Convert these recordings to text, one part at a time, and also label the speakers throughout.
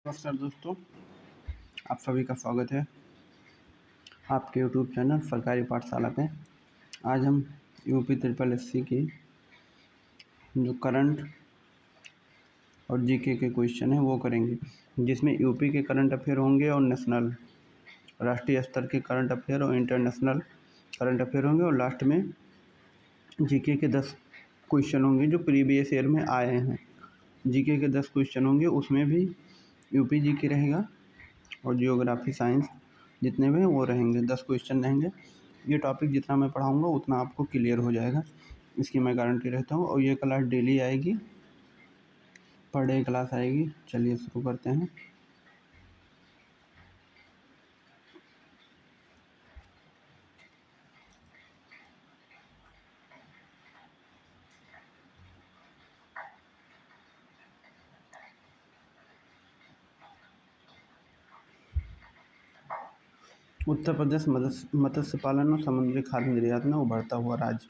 Speaker 1: नमस्कार दोस्तों, आप सभी का स्वागत है आपके यूट्यूब चैनल सरकारी पाठशाला पे। आज हम यूपी ट्रिपल एससी की जो करंट और जीके के क्वेश्चन है वो करेंगे, जिसमें यूपी के करंट अफेयर होंगे और नेशनल राष्ट्रीय स्तर के करंट अफेयर और इंटरनेशनल करंट अफेयर होंगे, और लास्ट में जीके के 10 क्वेश्चन होंगे जो प्रीवियस ईयर में आए हैं। जीके के 10 क्वेश्चन होंगे, उसमें भी यूपी जीके रहेगा और जियोग्राफी साइंस जितने भी हैं वो रहेंगे। 10 क्वेश्चन रहेंगे। ये टॉपिक जितना मैं पढ़ाऊँगा उतना आपको क्लियर हो जाएगा, इसकी मैं गारंटी रहता हूँ। और ये क्लास डेली आएगी, पर डे क्लास आएगी। चलिए शुरू करते हैं। उत्तर प्रदेश मत्स्य पालन और समुद्री खाद्य निर्यात में उभरता हुआ राज्य।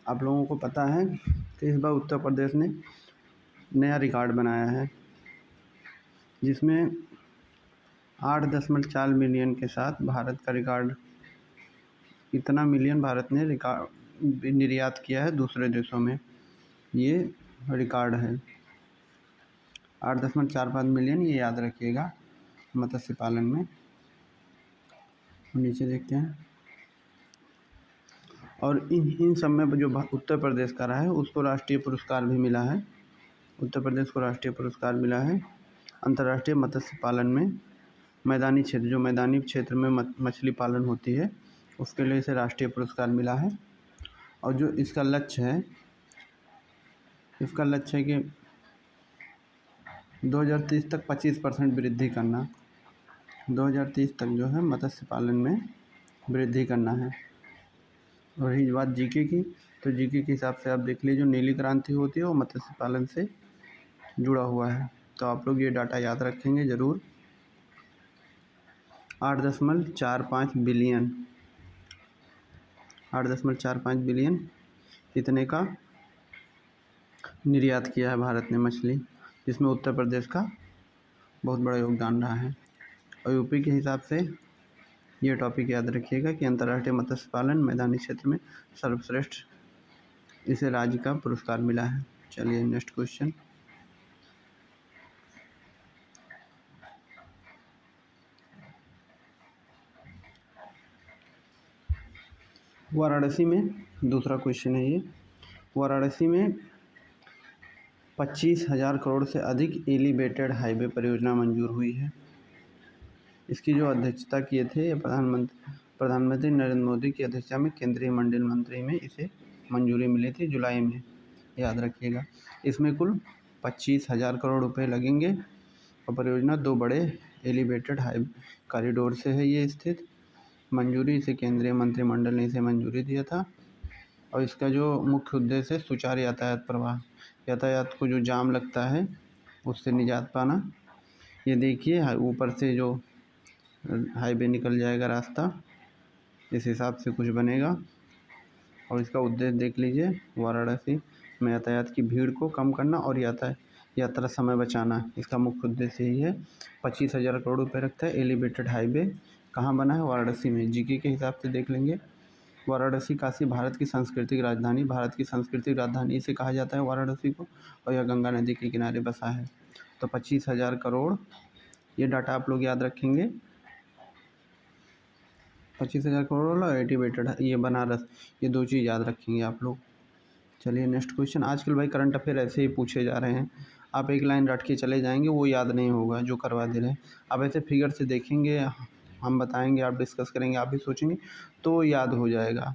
Speaker 1: आप लोगों को पता है कि इस बार उत्तर प्रदेश ने नया रिकॉर्ड बनाया है, जिसमें 8.4 मिलियन के साथ भारत का रिकॉर्ड, इतना मिलियन भारत ने रिकॉर्ड निर्यात किया है दूसरे देशों में। ये रिकॉर्ड है 8.45 मिलियन, ये याद रखिएगा मत्स्य पालन में। नीचे देखते हैं। और इन सब में जो उत्तर प्रदेश का रहा है उसको राष्ट्रीय पुरस्कार भी मिला है। उत्तर प्रदेश को राष्ट्रीय पुरस्कार मिला है अंतर्राष्ट्रीय मत्स्य पालन में। मैदानी क्षेत्र, जो मैदानी क्षेत्र में मछली पालन होती है, उसके लिए इसे राष्ट्रीय पुरस्कार मिला है। और जो इसका लक्ष्य है कि 2030 तक 25% वृद्धि करना। 2030 तक जो है मत्स्य पालन में वृद्धि करना है। और रही बात जीके की, तो जीके के हिसाब से आप देख लीजिए, जो नीली क्रांति होती है वो मत्स्य पालन से जुड़ा हुआ है। तो आप लोग ये डाटा याद रखेंगे ज़रूर। 8.45 बिलियन, 8.45 बिलियन इतने का निर्यात किया है भारत ने मछली, जिसमें उत्तर प्रदेश का बहुत बड़ा योगदान रहा है। और यूपी के हिसाब से ये टॉपिक याद रखिएगा कि अंतर्राष्ट्रीय मत्स्य पालन मैदानी क्षेत्र में सर्वश्रेष्ठ इसे राज्य का पुरस्कार मिला है। चलिए नेक्स्ट क्वेश्चन। वाराणसी में दूसरा क्वेश्चन है ये। वाराणसी में 25,000 करोड़ से अधिक एलिवेटेड हाईवे परियोजना मंजूर हुई है। इसकी जो अध्यक्षता किए थे प्रधानमंत्री नरेंद्र मोदी की अध्यक्षता में केंद्रीय मंत्रिमंडल में इसे मंजूरी मिली थी जुलाई में, याद रखिएगा। इसमें कुल 25,000 करोड़ रुपए लगेंगे और परियोजना 2 बड़े एलिवेटेड हाईवे कॉरिडोर से है ये स्थित। मंजूरी इसे केंद्रीय मंत्रिमंडल ने इसे मंजूरी दिया था। और इसका जो मुख्य उद्देश्य है सुचारू यातायात प्रवाह, यातायात को जो जाम लगता है उससे निजात पाना। ये देखिए ऊपर से जो हाईवे निकल जाएगा रास्ता, इस हिसाब से कुछ बनेगा। और इसका उद्देश्य देख लीजिए, वाराणसी में यातायात की भीड़ को कम करना और यात्रा समय बचाना, इसका मुख्य उद्देश्य यही है। 25,000 करोड़ रुपये रखता है। एलिवेटेड हाईवे कहाँ बना है? वाराणसी में। जीके के हिसाब से देख लेंगे। वाराणसी काशी भारत की सांस्कृतिक राजधानी, भारत की सांस्कृतिक राजधानी से कहा जाता है वाराणसी को, और यह गंगा नदी के किनारे बसा है। तो 25,000 करोड़, ये डाटा आप लोग याद रखेंगे। 25,000 करोड़ और एलिवेटेड ये बनारस, ये 2 चीज़ याद रखेंगे आप लोग। चलिए नेक्स्ट क्वेश्चन। आजकल भाई करंट अफेयर ऐसे ही पूछे जा रहे हैं, आप एक लाइन रट के चले जाएंगे, वो याद नहीं होगा जो करवा दे रहे हैं। आप ऐसे फिगर से देखेंगे, हम बताएंगे, आप डिस्कस करेंगे, आप भी सोचेंगे तो याद हो जाएगा।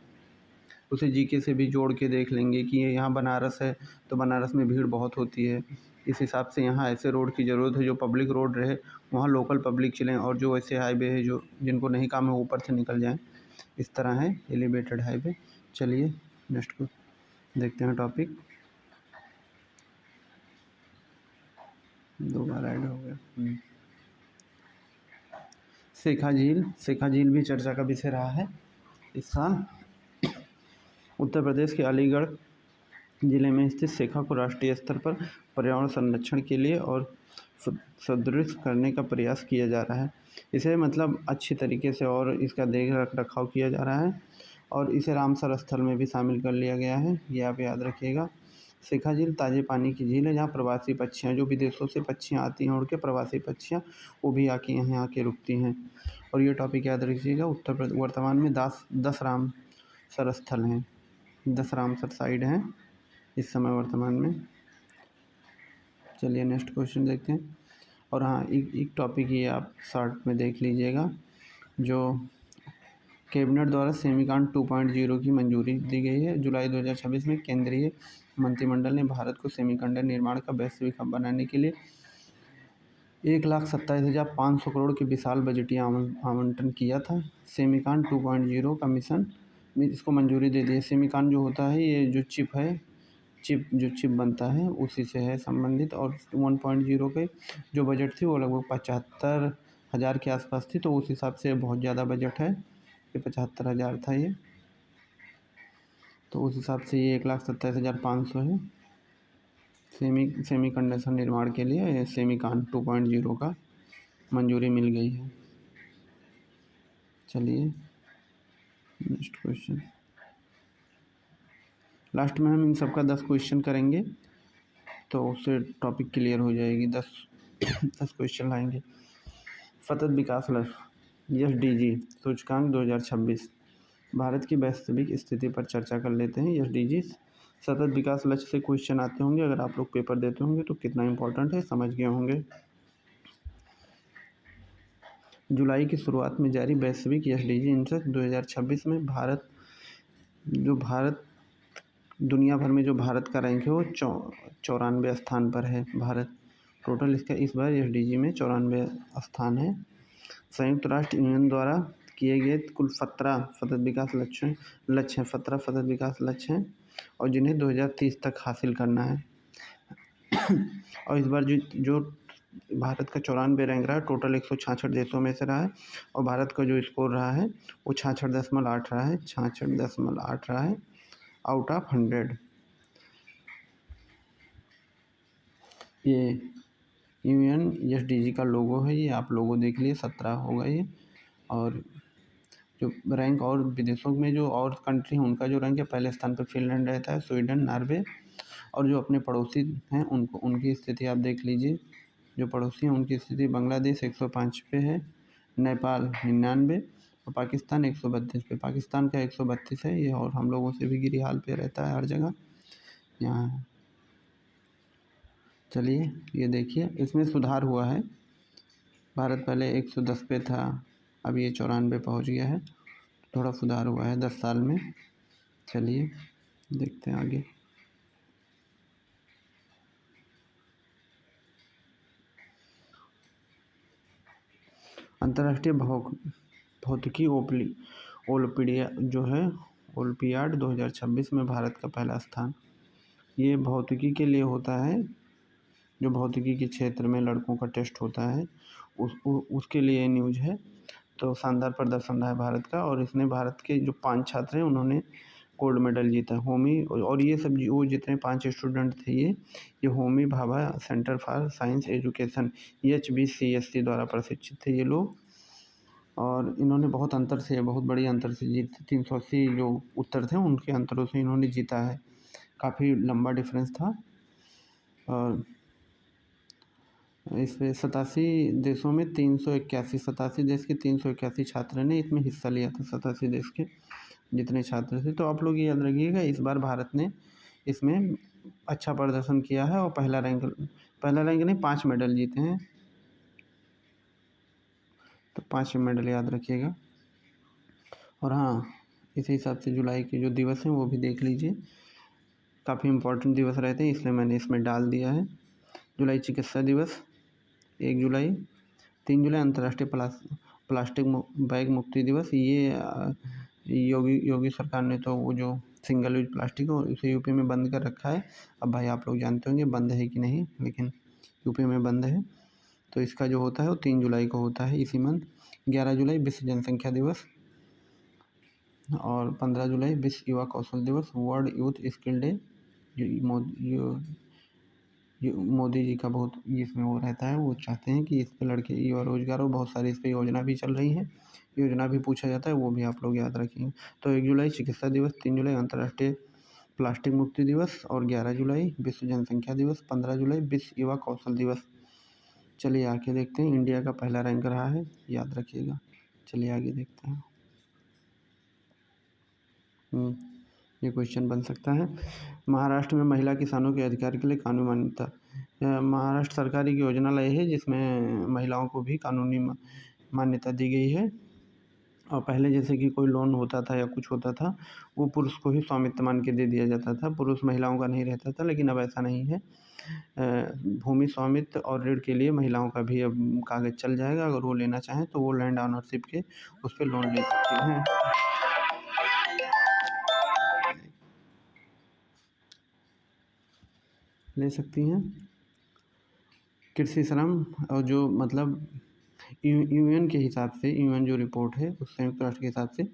Speaker 1: उसे जीके से भी जोड़ के देख लेंगे कि ये यहाँ बनारस है तो बनारस में भीड़ बहुत होती है, इस हिसाब से यहाँ ऐसे रोड की ज़रूरत है जो पब्लिक रोड रहे, वहाँ लोकल पब्लिक चलें, और जो ऐसे हाईवे है जो जिनको नहीं काम है ऊपर से निकल जाएं, इस तरह है एलिवेटेड हाईवे। चलिए नेक्स्ट को देखते हैं टॉपिक। 2 बार ऐड हो गया। शेखा झील भी चर्चा का विषय रहा है इस साल। उत्तर प्रदेश के अलीगढ़ जिले में स्थित शेखा को राष्ट्रीय स्तर पर पर्यावरण संरक्षण के लिए और सुदृढ़ करने का प्रयास किया जा रहा है। इसे मतलब अच्छी तरीके से और इसका देख रखाव किया जा रहा है और इसे रामसर स्थल में भी शामिल कर लिया गया है, ये आप याद रखिएगा। शिखा झील ताज़े पानी की झील है जहाँ प्रवासी पक्षियाँ, जो विदेशों से पक्षियाँ आती हैं उड़ के, प्रवासी पक्षियाँ वो भी आके यहाँ आके रुकती हैं। और ये टॉपिक याद रखिएगा। उत्तर प्रदेश वर्तमान में 10 रामसर स्थल हैं, 10 रामसर साइट हैं इस समय वर्तमान में। चलिए नेक्स्ट क्वेश्चन देखते हैं। और हाँ, एक टॉपिक ये आप शॉर्ट में देख लीजिएगा, जो कैबिनेट द्वारा सेमीकान 2.0 की मंजूरी दी गई है। जुलाई 2026 में केंद्रीय मंत्रिमंडल ने भारत को सेमीकंडक्टर निर्माण का वैश्विक हब बनाने के लिए 1,27,500 करोड़ के विशाल बजटीय आवंटन किया था। सेमीकान 2.0 का मिशन इसको मंजूरी दे दी है। सेमीकान जो होता है, ये जो चिप है, जो चिप बनता है उसी से है संबंधित। और 1.0 के जो बजट थी वो लगभग 75,000 के आसपास थी, तो उस हिसाब से बहुत ज़्यादा बजट है। ये 75,000 था ये, तो उस हिसाब से ये 1,27,500 है सेमीकंडक्टर निर्माण के लिए। सेमीकान 2.0 का मंजूरी मिल गई है। चलिए नेक्स्ट क्वेश्चन। लास्ट में हम इन सब का 10 क्वेश्चन करेंगे, तो उससे टॉपिक क्लियर हो जाएगी। 10 क्वेश्चन लाएंगे। सतत विकास लक्ष्य SDG सूचकांक 2026, भारत की वास्तविक स्थिति पर चर्चा कर लेते हैं। SDG सतत विकास लक्ष्य से क्वेश्चन आते होंगे, अगर आप लोग पेपर देते होंगे तो कितना इम्पोर्टेंट है समझ गए होंगे। जुलाई की शुरुआत में जारी वैश्विक SDG इंडेक्स 2026 में भारत दुनिया भर में जो भारत का रैंक है वो 94 स्थान पर है भारत। टोटल इसका इस बार SDG में 94 स्थान है। संयुक्त राष्ट्र यूनियन द्वारा किए गए कुल 17 सतत विकास लक्ष्य हैं, 17 सतत विकास लक्ष्य हैं और जिन्हें 2030 तक हासिल करना है। और इस बार जो भारत का 94 रैंक रहा है, टोटल 166 देशों में से रहा है। और भारत का जो स्कोर रहा है वो 66.8 रहा है, 66.8 रहा है आउट ऑफ 100। ये UNSDG का लोगो है, ये आप लोगो देख लिए, 17 होगा ये। और जो रैंक और विदेशों में जो और कंट्री हैं उनका जो रैंक है, पहले स्थान पर फिनलैंड रहता है, स्वीडन, नॉर्वे। और जो अपने पड़ोसी हैं उनकी स्थिति आप देख लीजिए। जो पड़ोसी हैं उनकी स्थिति, बांग्लादेश 105 पे है, नेपाल 99 और पाकिस्तान 132 पे। पाकिस्तान का 132 है ये, और हम लोगों से भी गिरी हाल पे रहता है हर जगह यहाँ। चलिए ये देखिए, इसमें सुधार हुआ है। भारत पहले 110 पे था, अब ये 94 पहुँच गया है, थोड़ा सुधार हुआ है 10 साल में। चलिए देखते हैं आगे। अंतर्राष्ट्रीय भौतिकी ओलंपियाड 2026 में भारत का पहला स्थान। ये भौतिकी के लिए होता है, जो भौतिकी के क्षेत्र में लड़कों का टेस्ट होता है उसके लिए न्यूज़ है। तो शानदार प्रदर्शन रहा है भारत का, और इसने भारत के जो 5 छात्र हैं उन्होंने गोल्ड मेडल जीता। होमी और ये सब वो जितने 5 स्टूडेंट थे ये Homi Bhabha centre for science education HBCSC द्वारा प्रशिक्षित थे ये लोग। और इन्होंने बहुत बड़ी अंतर से जीत, 380 जो उत्तर थे उनके अंतरों से इन्होंने जीता है, काफ़ी लंबा डिफरेंस था। और इसमें 87 देशों में 87 देश के 381 छात्र ने इसमें हिस्सा लिया था, 87 देश के जितने छात्र थे। तो आप लोग ये याद रखिएगा, इस बार भारत ने इसमें अच्छा प्रदर्शन किया है और पहला रैंक नहीं 5 मेडल जीते हैं, तो 5 मेडल याद रखिएगा। और हाँ, इसी हिसाब से जुलाई के जो दिवस हैं वो भी देख लीजिए, काफ़ी इम्पोर्टेंट दिवस रहते हैं, इसलिए मैंने इसमें डाल दिया है। जुलाई चिकित्सा दिवस 1 जुलाई, 3 जुलाई अंतर्राष्ट्रीय प्लास्टिक बैग मुक्ति दिवस। ये योगी सरकार ने तो वो जो सिंगल यूज प्लास्टिक हो उसे यूपी में बंद कर रखा है। अब भाई आप लोग जानते होंगे बंद है कि नहीं, लेकिन यूपी में बंद है। तो इसका जो होता है वो 3 जुलाई को होता है इसी मंथ। 11 जुलाई विश्व जनसंख्या दिवस, और 15 जुलाई विश्व युवा कौशल दिवस, world youth skill day. Modi ji का बहुत इसमें वो रहता है, वो चाहते हैं कि इस पे लड़के युवा रोजगार हो, बहुत सारी इस पे योजना भी चल रही है, योजना भी पूछा जाता है, वो भी आप लोग याद रखेंगे। तो 1 जुलाई चिकित्सा दिवस, 3 जुलाई अंतर्राष्ट्रीय प्लास्टिक मुक्ति दिवस और 11 जुलाई विश्व जनसंख्या दिवस, 15 जुलाई विश्व युवा कौशल दिवस। चलिए आगे देखते हैं, इंडिया का पहला रैंक रहा है, याद रखिएगा। चलिए आगे देखते हैं। ये क्वेश्चन बन सकता है। महाराष्ट्र में महिला किसानों के अधिकार के लिए कानूनी मान्यता। महाराष्ट्र सरकार एक योजना लाई है जिसमें महिलाओं को भी कानूनी मान्यता दी गई है। और पहले जैसे कि कोई लोन होता था या कुछ होता था, वो पुरुष को ही स्वामित्व मान के दे दिया जाता था, पुरुष महिलाओं का नहीं रहता था, लेकिन अब ऐसा नहीं है। भूमि स्वामित्व और ऋण के लिए महिलाओं का भी अब कागज़ चल जाएगा। अगर वो लेना चाहें तो वो लैंड ऑनरशिप के उस पर लोन ले सकती हैं। ले सकती हैं। कृषि श्रम और जो मतलब यूएन के हिसाब से, यूएन जो रिपोर्ट है उस संयुक्त राष्ट्र के हिसाब से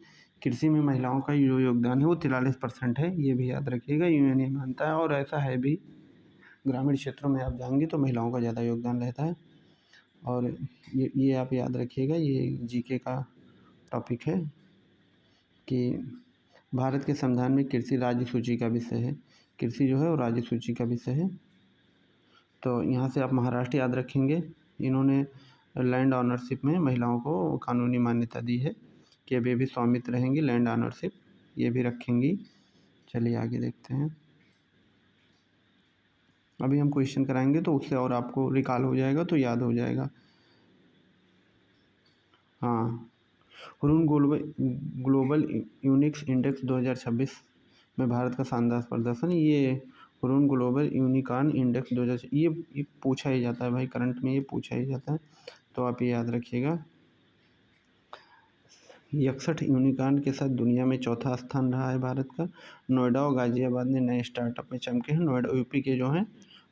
Speaker 1: कृषि में महिलाओं का जो योगदान है वो 43% है, ये भी याद रखिएगा। यूएन ये मानता है और ऐसा है भी। ग्रामीण क्षेत्रों में आप जाएंगे तो महिलाओं का ज़्यादा योगदान रहता है। और ये आप याद रखिएगा, ये जीके का टॉपिक है कि भारत के संविधान में कृषि राज्य सूची का विषय है। कृषि जो है वो राज्य सूची का विषय है। तो यहाँ से आप महाराष्ट्र याद रखेंगे। इन्होंने लैंड ऑनरशिप में महिलाओं को कानूनी मान्यता दी है कि अब ये भी स्वामित्व रहेंगी, लैंड ऑनरशिप ये भी रखेंगी। चलिए आगे देखते हैं। अभी हम क्वेश्चन कराएंगे तो उससे और आपको रिकॉल हो जाएगा, तो याद हो जाएगा। हाँ, हुरून ग्लोबल यूनिक्स इंडेक्स 2026 में भारत का शानदार प्रदर्शन। ये हुरून ग्लोबल यूनिकॉर्न इंडेक्स 2000 ये पूछा ही जाता है भाई, करंट में ये पूछा ही जाता है, तो आप ये याद रखिएगा। 61 यूनिकॉर्न के साथ दुनिया में चौथा स्थान रहा है भारत का। नोएडा और गाज़ियाबाद ने नए स्टार्टअप में चमके हैं। नोएडा यूपी के जो हैं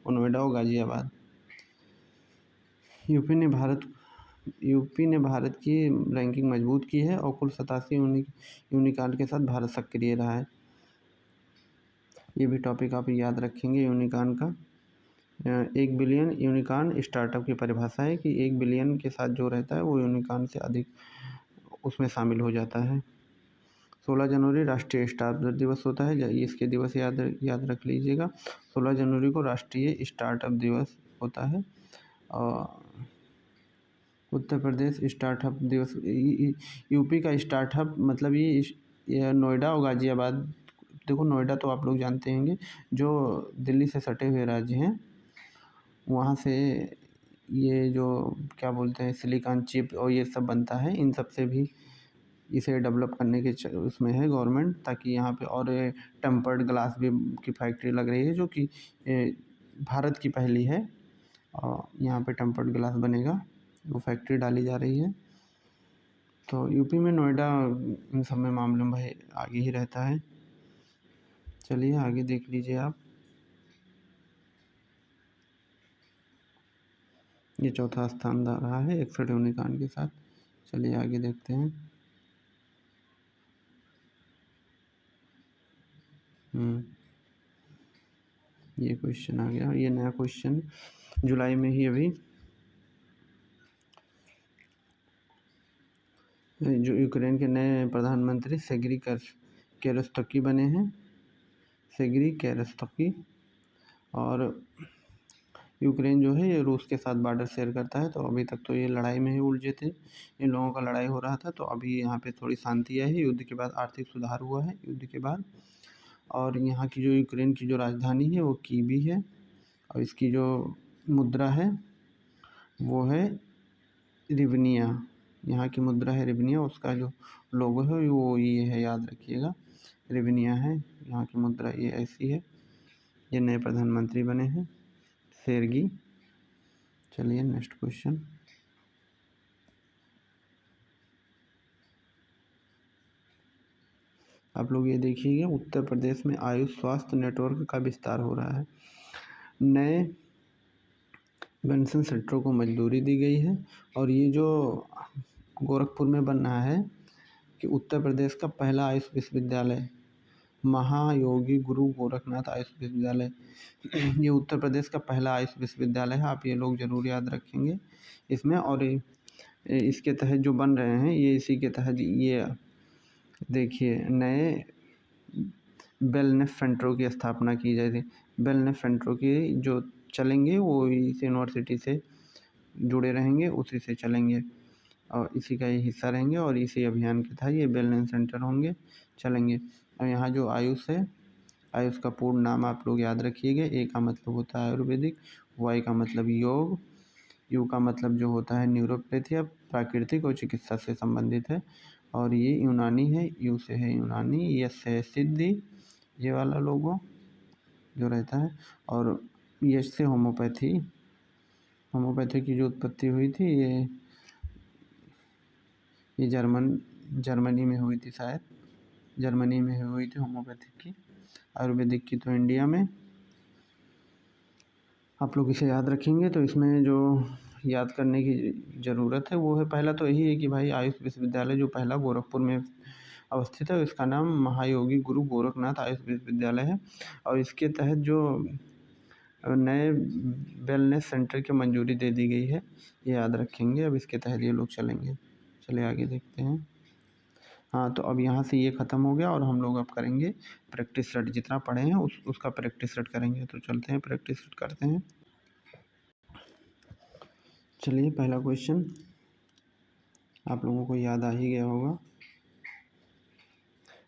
Speaker 1: वो नोएडा और गाज़ियाबाद। यूपी ने भारत की रैंकिंग मजबूत की है और कुल 87 यूनिकॉर्न के साथ भारत सक्रिय रहा है। ये भी टॉपिक आप याद रखेंगे यूनिकॉर्न का। 1 बिलियन यूनिकॉर्न स्टार्टअप की परिभाषा है कि 1 बिलियन के साथ जो रहता है वो यूनिकॉर्न से अधिक उसमें शामिल हो जाता है। 16 जनवरी राष्ट्रीय स्टार्टअप दिवस होता है, इसके दिवस याद रख लीजिएगा। 16 जनवरी को राष्ट्रीय स्टार्टअप दिवस होता है। और उत्तर प्रदेश स्टार्टअप दिवस, यूपी का स्टार्टअप मतलब ये नोएडा और गाज़ियाबाद। देखो नोएडा तो आप लोग जानते होंगे, जो दिल्ली से सटे हुए राज्य हैं, वहाँ से ये जो क्या बोलते हैं सिलिकॉन चिप और ये सब बनता है। इन सब से भी इसे डेवलप करने के उसमें है गवर्नमेंट, ताकि यहाँ पे और टेम्पर्ड ग्लास भी की फैक्ट्री लग रही है जो कि भारत की पहली है। और यहाँ पे टेम्पर्ड ग्लास बनेगा, वो फैक्ट्री डाली जा रही है। तो यूपी में नोएडा इन सब में मामलों में भाई आगे ही रहता है। चलिए आगे देख लीजिए आप। ये चौथा स्थान रहा है 61 यूनिकॉर्न के साथ। चलिए आगे देखते हैं। ये क्वेश्चन आ गया, ये नया क्वेश्चन जुलाई में ही अभी जो यूक्रेन के नए प्रधानमंत्री सेर्गी केरेस्तकी बने हैं, सेर्गी केरेस्तकी। और यूक्रेन जो है ये रूस के साथ बॉर्डर शेयर करता है, तो अभी तक तो ये लड़ाई में ही उलझे थे, इन लोगों का लड़ाई हो रहा था। तो अभी यहाँ पे थोड़ी शांति आई है, युद्ध के बाद आर्थिक सुधार हुआ है युद्ध के बाद। और यहाँ की जो यूक्रेन की जो राजधानी है वो कीवी है, और इसकी जो मुद्रा है वो है रिवनिया। यहाँ की मुद्रा है रिवनिया, उसका जो लोगो है वो ये है, याद रखिएगा, रिवनिया है यहाँ की मुद्रा, ये ऐसी है। ये नए प्रधानमंत्री बने हैं सेर्गी। चलिए नेक्स्ट क्वेश्चन। आप लोग ये देखिएगा, उत्तर प्रदेश में आयुष स्वास्थ्य नेटवर्क का विस्तार हो रहा है। नए पेंशन सेक्टरों को मंजूरी दी गई है। और ये जो गोरखपुर में बन रहा है कि उत्तर प्रदेश का पहला आयुष विश्वविद्यालय महायोगी गुरु गोरखनाथ आयुष विश्वविद्यालय। ये उत्तर प्रदेश का पहला आयुष विश्वविद्यालय है, आप ये लोग ज़रूर याद रखेंगे इसमें। और इसके तहत जो बन रहे हैं ये इसी के तहत, ये देखिए नए वेलनेस सेंटरों की स्थापना की जाएगी। वेलनेस सेंटरों की जो चलेंगे वो इस यूनिवर्सिटी से जुड़े रहेंगे, उसी से चलेंगे और इसी का ये हिस्सा रहेंगे और इसी अभियान के तहत ये वेलनेस सेंटर होंगे, चलेंगे। और यहाँ जो आयुष है, आयुष का पूर्ण नाम आप लोग याद रखिएगा। ए का मतलब होता है आयुर्वेदिक, वाई का मतलब योग, यू का मतलब जो होता है न्यूरोपैथी, प्राकृतिक और चिकित्सा से संबंधित है। और ये यूनानी है, यू से है यूनानी, यस से है सिद्धि, ये वाला लोगो जो रहता है। और यश से होम्योपैथी, होम्योपैथी की जो उत्पत्ति हुई थी ये जर्मनी में हुई थी, शायद जर्मनी में हुई थी होम्योपैथिक की। आयुर्वेदिक की तो इंडिया में। आप लोग इसे याद रखेंगे। तो इसमें जो याद करने की ज़रूरत है वो है, पहला तो यही है कि भाई आयुष विश्वविद्यालय जो पहला गोरखपुर में अवस्थित है, इसका नाम महायोगी गुरु गोरखनाथ आयुष विश्वविद्यालय है। और इसके तहत जो नए वेलनेस सेंटर की मंजूरी दे दी गई है, ये याद रखेंगे। अब इसके तहत ये लोग चलेंगे। चले आगे देखते हैं। हाँ, तो अब यहाँ से ये ख़त्म हो गया और हम लोग अब करेंगे प्रैक्टिस सेट। जितना पढ़े हैं उसका प्रैक्टिस सेट करेंगे। तो चलते हैं प्रैक्टिस सेट करते हैं। चलिए, पहला क्वेश्चन आप लोगों को याद आ ही गया होगा।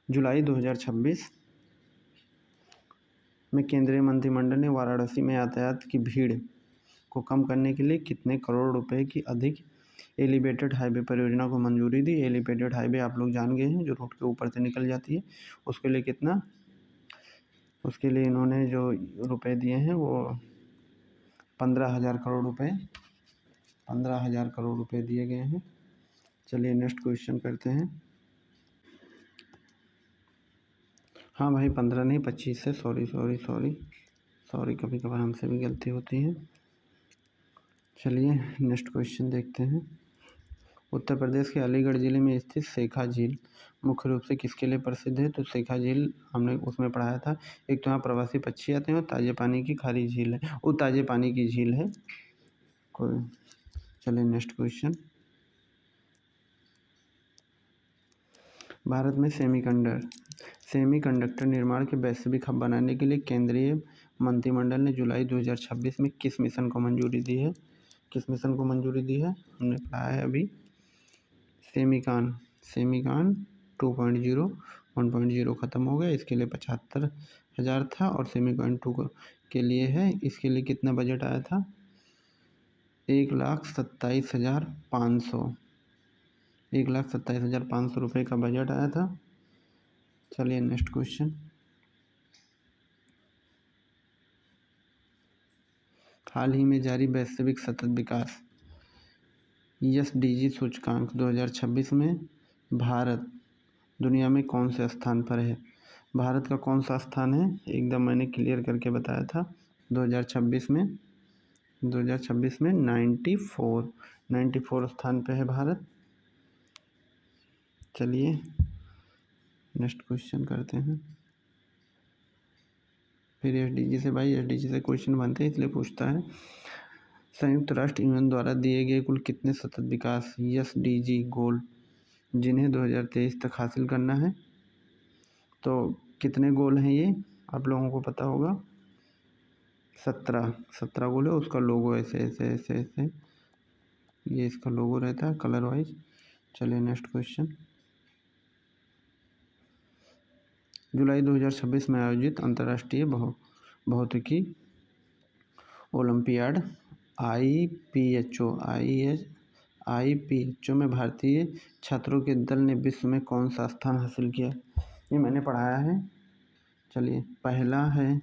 Speaker 1: जुलाई 2026 में केंद्रीय मंत्रिमंडल ने वाराणसी में यातायात की भीड़ को कम करने के लिए कितने करोड़ रुपए की अधिक एलिवेटेड हाईवे परियोजना को मंजूरी दी। एलिवेटेड हाईवे आप लोग जान गए हैं, जो रोड के ऊपर से निकल जाती है। उसके लिए कितना, उसके लिए इन्होंने जो रुपए दिए हैं वो 15,000 करोड़ रुपए, 15,000 करोड़ रुपए दिए गए हैं। चलिए नेक्स्ट क्वेश्चन करते हैं। हाँ भाई, 15 नहीं 25 है, सॉरी, कभी कभार हमसे भी गलती होती है। चलिए नेक्स्ट क्वेश्चन देखते हैं। उत्तर प्रदेश के अलीगढ़ ज़िले में स्थित शेखा झील मुख्य रूप से किसके लिए प्रसिद्ध है। तो शेखा झील हमने उसमें पढ़ाया था। एक तो यहाँ प्रवासी पक्षी आते हैं और ताज़े पानी की खारी झील है, वो ताज़े पानी की झील है कोई। चलिए नेक्स्ट क्वेश्चन। भारत में सेमीकंडक्टर निर्माण के वैश्विक हब बनाने के लिए केंद्रीय मंत्रिमंडल ने जुलाई 2026 में किस मिशन को मंजूरी दी है। किस मिशन को मंजूरी दी है, हमने पढ़ा है अभी। सेमीकान 2.0 1.0 ख़त्म हो गया। इसके लिए 75,000 था और सेमीकान 2 के लिए है। इसके लिए कितना बजट आया था, 1,27,500 1,27,500 रुपये का बजट आया था। चलिए नेक्स्ट क्वेश्चन। हाल ही में जारी वैश्विक सतत विकास SDG सूचकांक 2026 में भारत दुनिया में कौन से स्थान पर है। भारत का कौन सा स्थान है, एकदम मैंने क्लियर करके बताया था। 2026 में 94 स्थान पे है भारत। चलिए नेक्स्ट क्वेश्चन करते हैं। फिर SDG से, भाई SDG से क्वेश्चन बनते हैं इसलिए पूछता है। संयुक्त राष्ट्र यूनियन द्वारा दिए गए कुल कितने सतत विकास SDG गोल जिन्हें 2023 तक हासिल करना है। तो कितने गोल हैं ये आप लोगों को पता होगा। 17 गोल है। उसका लोगो ऐसे ऐसे ऐसे ऐसे, ये इसका लोगो रहता है कलर वाइज। चलिए नेक्स्ट क्वेश्चन। जुलाई 2026 में आयोजित अंतर्राष्ट्रीय भौतिकी ओलंपियाड IPHO में भारतीय छात्रों के दल ने विश्व में कौन सा स्थान हासिल किया। ये मैंने पढ़ाया है। चलिए, पहला है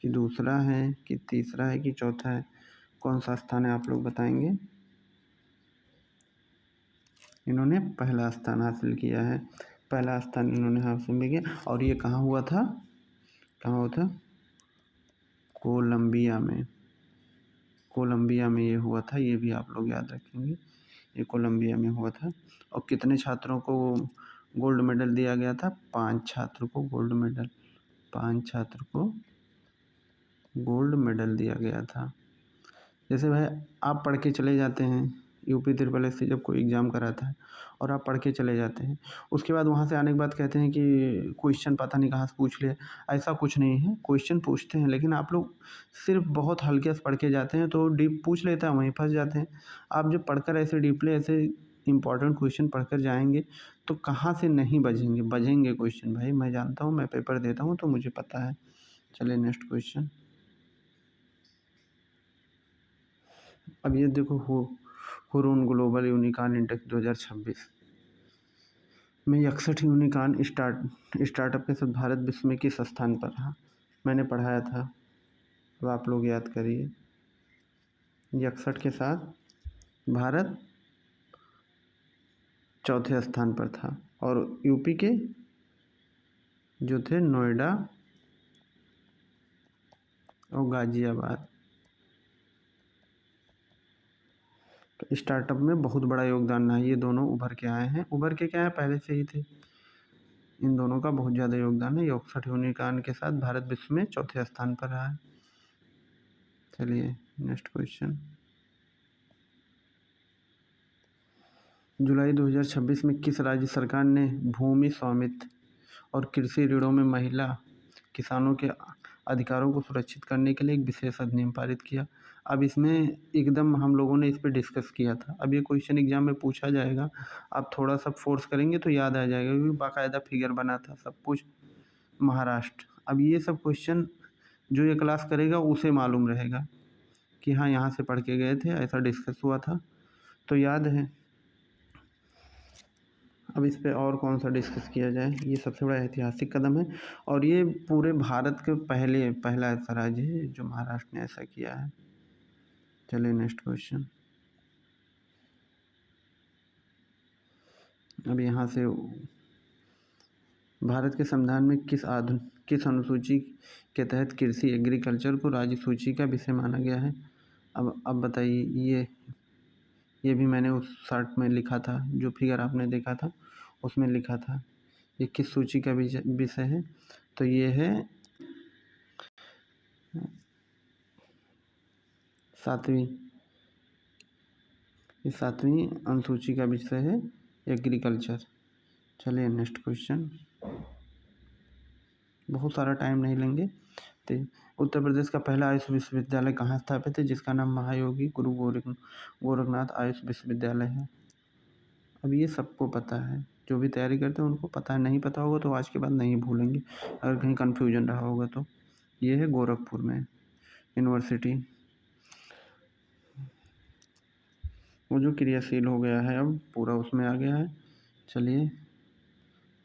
Speaker 1: कि दूसरा है कि तीसरा है कि चौथा है, कौन सा स्थान है आप लोग बताएंगे। इन्होंने पहला स्थान हासिल किया है, पहला स्थान इन्होंने हासिल किया। और ये कहाँ हुआ था, कोलंबिया में ये हुआ था। ये भी आप लोग याद रखेंगे, ये कोलंबिया में हुआ था। और कितने छात्रों को गोल्ड मेडल दिया गया था 5 छात्र को गोल्ड मेडल, 5 छात्र को गोल्ड मेडल दिया गया था। जैसे भाई आप पढ़ के चले जाते हैं, यूपी ट्रिपल एस से जब कोई एग्ज़ाम कराता है और आप पढ़ के चले जाते हैं, उसके बाद वहाँ से आने के बाद कहते हैं कि क्वेश्चन पता नहीं कहाँ से पूछ लिया, ऐसा कुछ नहीं है। क्वेश्चन पूछते हैं लेकिन आप लोग सिर्फ बहुत हल्के से पढ़ के जाते हैं तो डीप पूछ लेता है, वहीं फंस जाते हैं। आप जब पढ़कर ऐसे डीपली ऐसे इंपॉर्टेंट क्वेश्चन पढ़कर जाएंगे तो कहाँ से नहीं बजेंगे, बजेंगे क्वेश्चन भाई। मैं जानता हूँ, मैं पेपर देता हूँ तो मुझे पता है। चलिए नेक्स्ट क्वेश्चन। अब ये देखो हुरून ग्लोबल यूनिकॉर्न इंडेक्स 2026 में 61 यूनिकॉर्न स्टार्टअप के साथ भारत विश्व में किस स्थान पर रहा? मैंने पढ़ाया था, अब आप लोग याद करिए। 61 के साथ भारत चौथे स्थान पर था और यूपी के जो थे नोएडा और गाजियाबाद। तो स्टार्टअप में बहुत बड़ा योगदान रहा, ये दोनों उभर के आए हैं। उभर के क्या है, पहले से ही थे। इन दोनों का बहुत ज़्यादा योगदान है। 61 यूनिकॉर्न के साथ भारत विश्व में चौथे स्थान पर रहा है। चलिए नेक्स्ट क्वेश्चन। जुलाई 2026 में किस राज्य सरकार ने भूमि स्वामित्व और कृषि ऋणों में महिला किसानों के अधिकारों को सुरक्षित करने के लिए एक विशेष अधिनियम पारित किया? अब इसमें एकदम हम लोगों ने इस पर डिस्कस किया था। अब ये क्वेश्चन एग्जाम में पूछा जाएगा, आप थोड़ा सा फोर्स करेंगे तो याद आ जाएगा, क्योंकि बाकायदा फिगर बना था सब कुछ। महाराष्ट्र। अब ये सब क्वेश्चन जो ये क्लास करेगा उसे मालूम रहेगा कि हाँ यहाँ से पढ़ के गए थे, ऐसा डिस्कस हुआ था, तो याद है। अब इस पे और कौन सा डिस्कस किया जाए। ये सबसे बड़ा ऐतिहासिक कदम है और ये पूरे भारत के पहला ऐसा राज्य है जो महाराष्ट्र ने ऐसा किया है। चलिए नेक्स्ट क्वेश्चन। अब यहाँ से भारत के संविधान में किस अनुसूची के तहत कृषि एग्रीकल्चर को राज्य सूची का विषय माना गया है? अब बताइए, ये भी मैंने उस चार्ट में लिखा था, जो फिगर आपने देखा था उसमें लिखा था। ये किस सूची का विषय है? तो ये है 7वीं अनुसूची का विषय है एग्रीकल्चर। चलिए नेक्स्ट क्वेश्चन। बहुत सारा टाइम नहीं लेंगे। तो उत्तर प्रदेश का पहला आयुष विश्वविद्यालय कहाँ स्थापित है, जिसका नाम महायोगी गुरु गोरखनाथ आयुष विश्वविद्यालय है? अब ये सबको पता है, जो भी तैयारी करते हैं उनको पता है। नहीं पता होगा तो आज के बाद नहीं भूलेंगे, अगर कहीं कन्फ्यूजन रहा होगा तो। ये है गोरखपुर में यूनिवर्सिटी। वो जो क्रियाशील हो गया है, अब पूरा उसमें आ गया है। चलिए,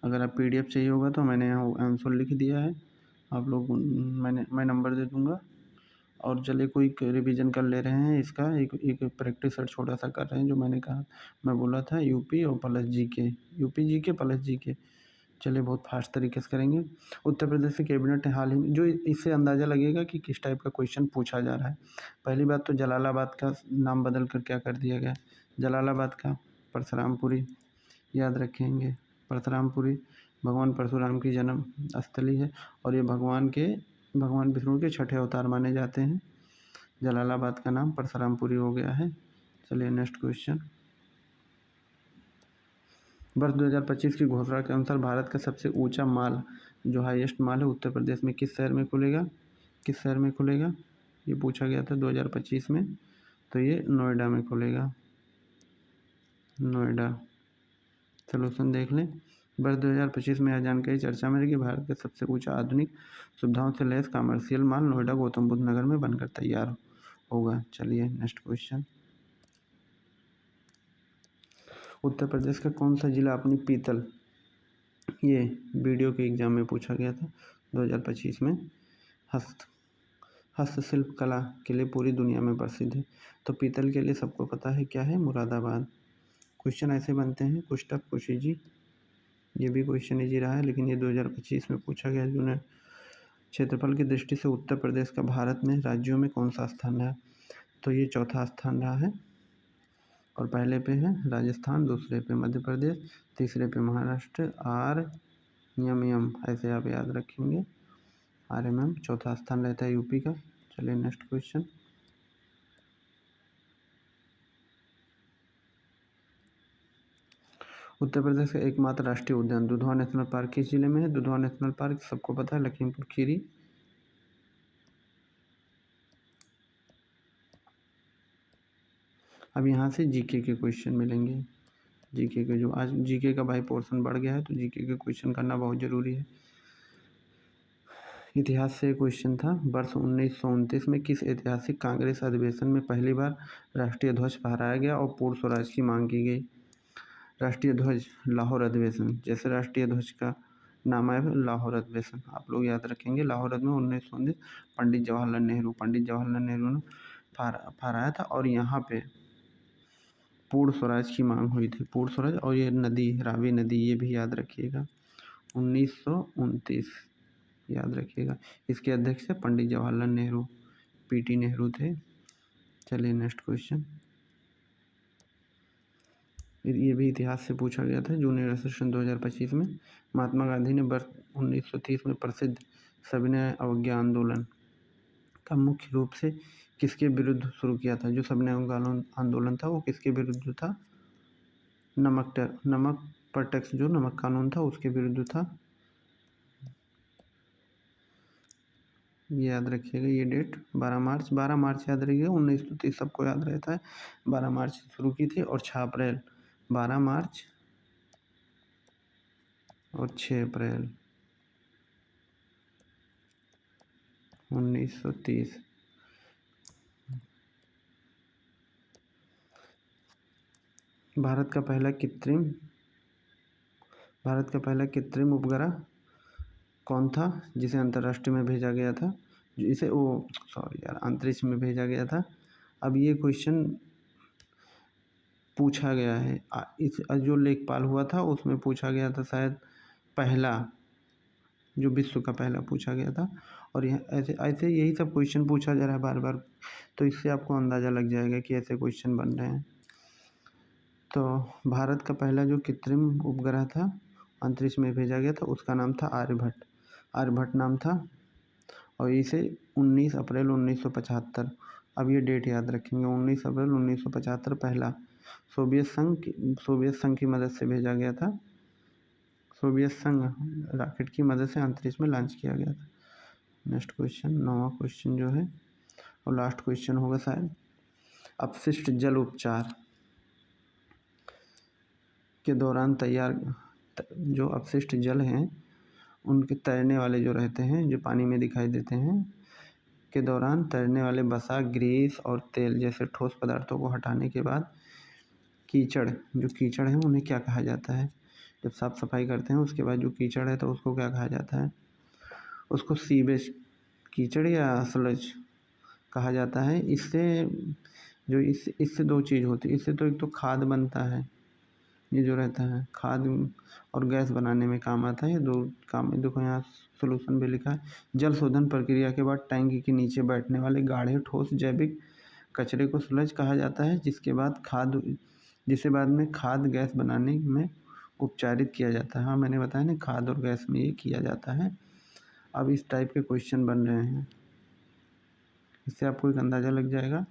Speaker 1: अगर आप PDF चाहिए होगा तो मैंने यहाँ आंसर लिख दिया है, आप लोग मैं नंबर दे दूँगा। और चलिए कोई रिवीजन कर ले रहे हैं इसका, एक प्रैक्टिस सेट छोटा सा कर रहे हैं, जो मैंने कहा मैं बोला था यूपी और plus GK, UP GK plus GK। चलिए बहुत फास्ट तरीके से करेंगे। उत्तर प्रदेश से कैबिनेट ने हाल ही में, जो इससे अंदाज़ा लगेगा कि किस टाइप का क्वेश्चन पूछा जा रहा है। पहली बात तो जलालाबाद का नाम बदल कर क्या कर दिया गया, जलालाबाद का परशुरामपुरी याद रखेंगे। परशुरामपुरी भगवान परशुराम की जन्म स्थली है और ये भगवान विष्णु के छठे अवतार माने जाते हैं। जलालाबाद का नाम परशुरामपुरी हो गया है। चलिए नेक्स्ट क्वेश्चन। वर्ष 2025 की घोषणा के अनुसार भारत का सबसे ऊंचा माल, जो हाईएस्ट माल है, उत्तर प्रदेश में किस शहर में खुलेगा? ये पूछा गया था 2025 में, तो ये नोएडा में खुलेगा, नोएडा। सलूशन देख लें। वर्ष 2025 में यह जानकारी चर्चा में रही कि भारत का सबसे ऊंचा आधुनिक सुविधाओं से लैस कमर्शियल माल नोएडा गौतम बुद्ध नगर में बनकर तैयार होगा। चलिए नेक्स्ट क्वेश्चन। उत्तर प्रदेश का कौन सा जिला अपनी पीतल, ये वीडियो के एग्जाम में पूछा गया था 2025 में, हस्तशिल्प कला के लिए पूरी दुनिया में प्रसिद्ध है? तो पीतल के लिए सबको पता है क्या है, मुरादाबाद। क्वेश्चन ऐसे बनते हैं, कुछ टफ कुछ ईजी। ये भी क्वेश्चन ईजी रहा है, लेकिन ये 2025 में पूछा गया। जो क्षेत्रफल की दृष्टि से उत्तर प्रदेश का भारत में राज्यों में कौन सा स्थान रहा? तो ये चौथा स्थान रहा है। और पहले पे है राजस्थान, दूसरे पे मध्य प्रदेश, तीसरे पे महाराष्ट्र। RMM ऐसे आप याद रखेंगे, RMM। चौथा स्थान रहता है यूपी का। चलिए नेक्स्ट क्वेश्चन। उत्तर प्रदेश का एकमात्र राष्ट्रीय उद्यान दुधवा नेशनल पार्क किस जिले में है? दुधवा नेशनल पार्क सबको पता है, लखीमपुर खीरी। अब यहाँ से जीके के क्वेश्चन मिलेंगे। जीके के जो आज जीके का भाई पोर्शन बढ़ गया है, तो जीके के क्वेश्चन करना बहुत ज़रूरी है। इतिहास से क्वेश्चन था, वर्ष 1929 में किस ऐतिहासिक कांग्रेस अधिवेशन में पहली बार राष्ट्रीय ध्वज फहराया गया और पूर्ण स्वराज की मांग की गई? राष्ट्रीय ध्वज लाहौर अधिवेशन, जैसे राष्ट्रीय ध्वज का नाम है लाहौर अधिवेशन, आप लोग याद रखेंगे। लाहौर अधिवेशन 1919 पंडित जवाहरलाल नेहरू ने फहराया था। और यहाँ पे पूर्ण स्वराज की मांग हुई थी, पूर्ण स्वराज। और ये नदी रावी नदी, ये भी याद रखिएगा, 1929 याद रखिएगा। इसके अध्यक्ष है पंडित जवाहरलाल नेहरू, PT नेहरू थे। चलिए नेक्स्ट क्वेश्चन। ये भी इतिहास से पूछा गया था, जूनियर असिस्टेंट 2025 में। महात्मा गांधी ने वर्ष 1930 में प्रसिद्ध सविनय अवज्ञा आंदोलन का मुख्य रूप से किसके विरुद्ध शुरू किया था? जो सविनय अवज्ञा आंदोलन था वो किसके विरुद्ध था? नमक पर टैक्स, जो नमक कानून था उसके विरुद्ध था। ये याद रखिएगा, ये डेट 12 मार्च याद रखिएगा। 1930 सबको याद रहता है, 12 मार्च शुरू की थी और 6 अप्रैल, 12 मार्च और 6 अप्रैल 1930। भारत का पहला कृत्रिम उपग्रह कौन था जिसे अंतर्राष्ट्रीय में भेजा गया था? जिसे अंतरिक्ष में भेजा गया था। अब ये क्वेश्चन पूछा गया है, इस जो लेखपाल हुआ था उसमें पूछा गया था शायद, पहला जो विश्व का पहला पूछा गया था। और यह ऐसे यही सब क्वेश्चन पूछा जा रहा है बार बार, तो इससे आपको अंदाज़ा लग जाएगा कि ऐसे क्वेश्चन बन रहे हैं। तो भारत का पहला जो कृत्रिम उपग्रह था अंतरिक्ष में भेजा गया था उसका नाम था आर्यभट्ट नाम था। और इसे 19 अप्रैल 1975, अब ये डेट याद रखेंगे, 19 अप्रैल 1975 पहला सोवियत संघ की मदद से भेजा गया था। सोवियत संघ रॉकेट की मदद से अंतरिक्ष में लॉन्च किया गया था। नेक्स्ट क्वेश्चन, 9वां क्वेश्चन जो है और लास्ट क्वेश्चन होगा शायद। अपशिष्ट जल उपचार के दौरान जो अपशिष्ट जल हैं उनके तैरने वाले जो रहते हैं, जो पानी में दिखाई देते हैं, के दौरान तैरने वाले वसा, ग्रीस और तेल जैसे ठोस पदार्थों को हटाने के बाद कीचड़ है उन्हें क्या कहा जाता है? जब साफ़ सफाई करते हैं उसके बाद जो कीचड़ है तो उसको क्या कहा जाता है? उसको सीवेज, कीचड़ या स्लज कहा जाता है। इससे दो चीज़ होती है। इससे तो एक तो खाद बनता है, ये जो रहता है खाद, और गैस बनाने में काम आता है। ये दो काम, देखो यहाँ सोल्यूशन भी लिखा है। जल शोधन प्रक्रिया के बाद टैंक के नीचे बैठने वाले गाढ़े ठोस जैविक कचरे को स्लज कहा जाता है, जिसे बाद में खाद गैस बनाने में उपचारित किया जाता है। हाँ मैंने बताया ना, खाद और गैस में ये किया जाता है। अब इस टाइप के क्वेश्चन बन रहे हैं, इससे आपको एक अंदाज़ा लग जाएगा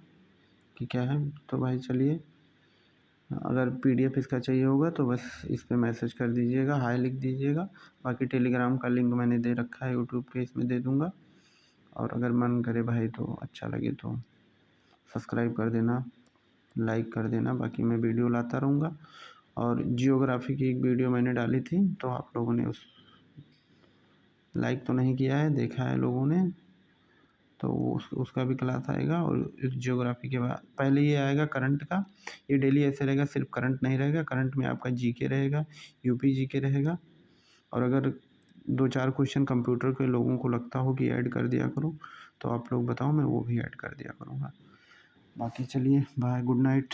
Speaker 1: कि क्या है। तो भाई चलिए, अगर PDF इसका चाहिए होगा तो बस इस पर मैसेज कर दीजिएगा, हाय लिख दीजिएगा। बाकी टेलीग्राम का लिंक मैंने दे रखा है, यूट्यूब पे इसमें दे दूँगा। और अगर मन करे भाई तो अच्छा लगे तो सब्सक्राइब कर देना, लाइक कर देना। बाकी मैं वीडियो लाता रहूँगा। और जियोग्राफी की एक वीडियो मैंने डाली थी तो आप लोगों ने लाइक तो नहीं किया है, देखा है लोगों ने, तो उसका भी क्लास आएगा। और इस जियोग्राफी के बाद पहले ये आएगा करंट का, ये डेली ऐसे रहेगा, सिर्फ करंट नहीं रहेगा। करंट में आपका GK रहेगा, UP GK रहेगा। और अगर 2-4 क्वेश्चन कंप्यूटर के लोगों को लगता हो कि ऐड कर दिया करो तो आप लोग बताओ, मैं वो भी ऐड कर दिया करूँगा। बाकी चलिए बाय, गुड नाइट।